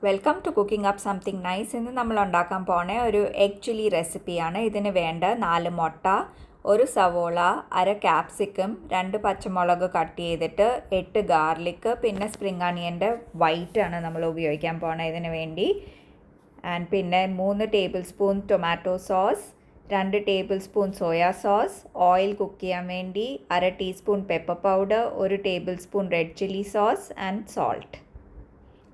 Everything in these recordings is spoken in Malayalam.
Welcome to cooking up something nice. ഇന്ന് നമ്മൾ ഉണ്ടാക്കാൻ പോണ ഒരു എഗ് ചില്ലി റെസിപ്പിയാണ്. ഇതിന് വേണ്ട 4 മുട്ട, ഒരു സവോള, അര ക്യാപ്സിക്കം, 2 പച്ചമുളക് കട്ട് ചെയ്തിട്ട്, 8 ഗാർലിക്ക്, പിന്നെ സ്പ്രിംഗ് അണിയൻ്റെ വൈറ്റ് ആണ് നമ്മൾ ഉപയോഗിക്കാൻ പോണത് ഇതിന് വേണ്ടി. ആൻഡ് പിന്നെ 3 table spoon tomato sauce, 2 table spoon soya sauce, oil cook ചെയ്യാൻ വേണ്ടി, അര teaspoon pepper powder, 1 table spoon red chilli sauce and salt.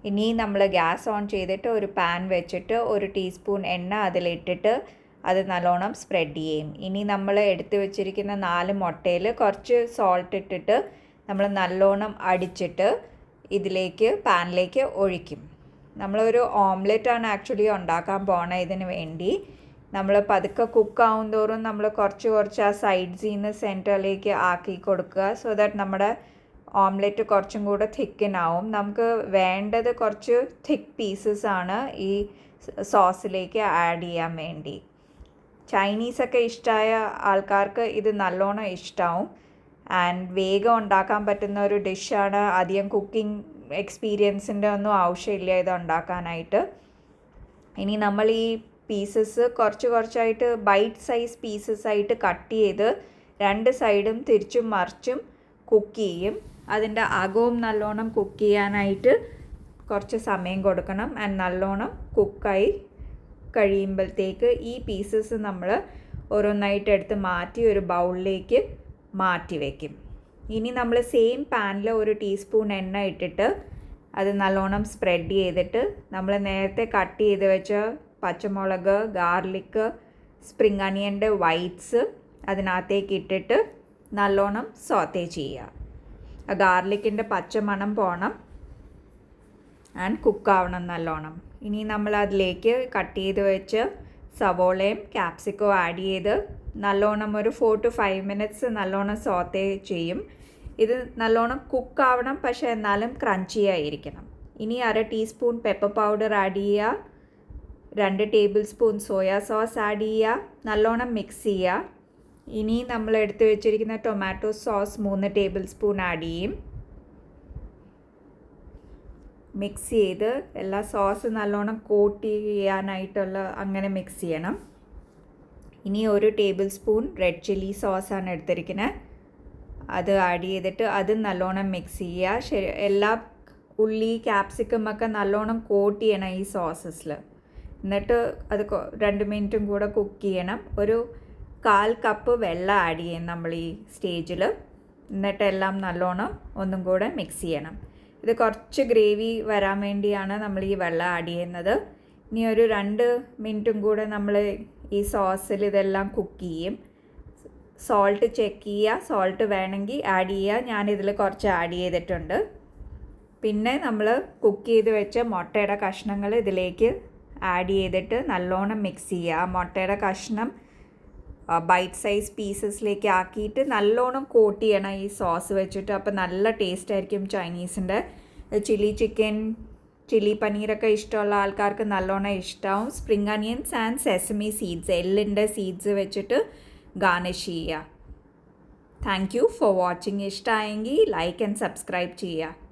ഇനി നമ്മൾ ഗ്യാസ് ഓൺ ചെയ്തിട്ട് ഒരു പാൻ വെച്ചിട്ട് 1 ടീസ്പൂൺ എണ്ണ അതിലിട്ടിട്ട് അത് നല്ലോണം സ്പ്രെഡ് ചെയ്യും. ഇനി നമ്മൾ എടുത്ത് വെച്ചിരിക്കുന്ന 4 മുട്ടയിൽ കുറച്ച് സോൾട്ട് ഇട്ടിട്ട് നമ്മൾ നല്ലോണം അടിച്ചിട്ട് ഇതിലേക്ക് പാനിലേക്ക് ഒഴിക്കും. നമ്മളൊരു ഓംലെറ്റാണ് ആക്ച്വലി ഉണ്ടാക്കാൻ പോണത്. ഇതിന് വേണ്ടി നമ്മൾ പതുക്കെ കുക്കാവും തോറും നമ്മൾ കുറച്ച് ആ സൈഡ്സിൽ നിന്ന് സെൻറ്ററിലേക്ക് ആക്കി കൊടുക്കുക. സോ ദാറ്റ് നമ്മുടെ ഓംലെറ്റ് കുറച്ചും കൂടെ തിക്കനാവും. നമുക്ക് വേണ്ടത് കുറച്ച് തിക്ക് പീസസ് ആണ് ഈ സോസിലേക്ക് ആഡ് ചെയ്യാൻ വേണ്ടി. ചൈനീസൊക്കെ ഇഷ്ടമായ ആൾക്കാർക്ക് ഇത് നല്ലോണം ഇഷ്ടമാവും. ആൻഡ് വേഗം ഉണ്ടാക്കാൻ പറ്റുന്ന ഒരു ഡിഷാണ്. അധികം കുക്കിംഗ് എക്സ്പീരിയൻസിൻ്റെ ഒന്നും ആവശ്യമില്ല ഇത് ഉണ്ടാക്കാനായിട്ട്. ഇനി നമ്മൾ ഈ പീസസ് കുറച്ചായിട്ട് ബൈറ്റ് സൈസ് പീസസ് ആയിട്ട് കട്ട് ചെയ്ത് 2 സൈഡും തിരിച്ചും മറിച്ചും കുക്ക് ചെയ്യും. അതിൻ്റെ അകവും നല്ലോണം കുക്ക് ചെയ്യാനായിട്ട് കുറച്ച് സമയം കൊടുക്കണം. ആൻഡ് നല്ലോണം കുക്കായി കഴിയുമ്പോഴത്തേക്ക് ഈ പീസസ് നമ്മൾ ഓരോന്നായിട്ട് എടുത്ത് മാറ്റി ഒരു ബൗളിലേക്ക് മാറ്റി വയ്ക്കും. ഇനി നമ്മൾ സെയിം പാനിൽ 1 ടീസ്പൂൺ എണ്ണ ഇട്ടിട്ട് അത് നല്ലോണം സ്പ്രെഡ് ചെയ്തിട്ട് നമ്മൾ നേരത്തെ കട്ട് ചെയ്ത് വെച്ച പച്ചമുളക്, ഗാർലിക്ക്, സ്പ്രിംഗ് അണിയൻ്റെ വൈറ്റ്സ് അതിനകത്തേക്ക് ഇട്ടിട്ട് നല്ലോണം സോത്തേ ചെയ്യുക. ആ ഗാർലിക്കിൻ്റെ പച്ചമണം പോകണം ആൻഡ് കുക്കാവണം നല്ലോണം. ഇനി നമ്മൾ അതിലേക്ക് കട്ട് ചെയ്ത് വെച്ച് സവോളയും ക്യാപ്സിക്കവും ആഡ് ചെയ്ത് നല്ലോണം ഒരു 4 to 5 മിനിറ്റ്സ് നല്ലോണം സോത്തേ ചെയ്യും. ഇത് നല്ലോണം കുക്കാവണം, പക്ഷേ എന്നാലും ക്രഞ്ചി ആയിരിക്കണം. ഇനി അര ടീസ്പൂൺ പെപ്പർ പൗഡർ ആഡ് ചെയ്യുക, 2 table spoon soya sauce add ചെയ്യുക, നല്ലോണം മിക്സ് ചെയ്യുക. ഇനി നമ്മൾ എടുത്ത് വെച്ചിരിക്കുന്ന tomato sauce 3 table spoon add ചെയ്യും. മിക്സ് ചെയ്ത് എല്ലാ സോസ് നല്ലോണം കോട്ട് ചെയ്യാനായിട്ടുള്ള അങ്ങനെ മിക്സ് ചെയ്യണം. ഇനി 1 ടേബിൾ സ്പൂൺ റെഡ് ചില്ലി സോസാണ് എടുത്തിരിക്കുന്നത്. അത് ആഡ് ചെയ്തിട്ട് അത് നല്ലോണം മിക്സ് ചെയ്യുക. എല്ലാ ഉള്ളി, ക്യാപ്സിക്കം ഒക്കെ നല്ലോണം കോട്ട് ചെയ്യണം ഈ സോസസിൽ. എന്നിട്ട് അത് 2 മിനിറ്റും കൂടെ കുക്ക് ചെയ്യണം. ഒരു 1/4 കപ്പ് വെള്ളം ആഡ് ചെയ്യും നമ്മൾ ഈ സ്റ്റേജിൽ. എന്നിട്ടെല്ലാം നല്ലോണം ഒന്നും കൂടെ മിക്സ് ചെയ്യണം. ഇത് കുറച്ച് ഗ്രേവി വരാൻ വേണ്ടിയാണ് നമ്മൾ ഈ വെള്ളം ആഡ് ചെയ്യുന്നത്. ഇനി ഒരു 2 മിനിറ്റും കൂടെ നമ്മൾ ഈ സോസിൽ ഇതെല്ലാം കുക്ക് ചെയ്യും. സോൾട്ട് ചെക്ക് ചെയ്യുക, സോൾട്ട് വേണമെങ്കിൽ ആഡ് ചെയ്യുക. ഞാനിതിൽ കുറച്ച് ആഡ് ചെയ്തിട്ടുണ്ട്. പിന്നെ നമ്മൾ കുക്ക് ചെയ്ത് വെച്ച മുട്ടയുടെ കഷ്ണങ്ങൾ ഇതിലേക്ക് ആഡ് ചെയ്തിട്ട് നല്ലോണം മിക്സ് ചെയ്യുക. ആ മുട്ടയുടെ കഷ്ണം ബൈറ്റ് സൈസ് പീസസിലേക്ക് ആക്കിയിട്ട് നല്ലോണം കോട്ട് ചെയ്യണം ഈ സോസ് വെച്ചിട്ട്. അപ്പോൾ നല്ല ടേസ്റ്റ് ആയിരിക്കും. ചൈനീസിൻ്റെ ചില്ലി ചിക്കൻ, ചില്ലി പനീറൊക്കെ ഇഷ്ടമുള്ള ആൾക്കാർക്ക് നല്ലോണം ഇഷ്ടമാവും. Spring onions and sesame seeds, എള്ളിൻ്റെ സീഡ്സ് വെച്ചിട്ട് ഗാർണിഷ് ചെയ്യുക. Thank you for watching. ഇഷ്ടമായെങ്കിൽ ലൈക്ക് ആൻഡ് സബ്സ്ക്രൈബ് ചെയ്യുക.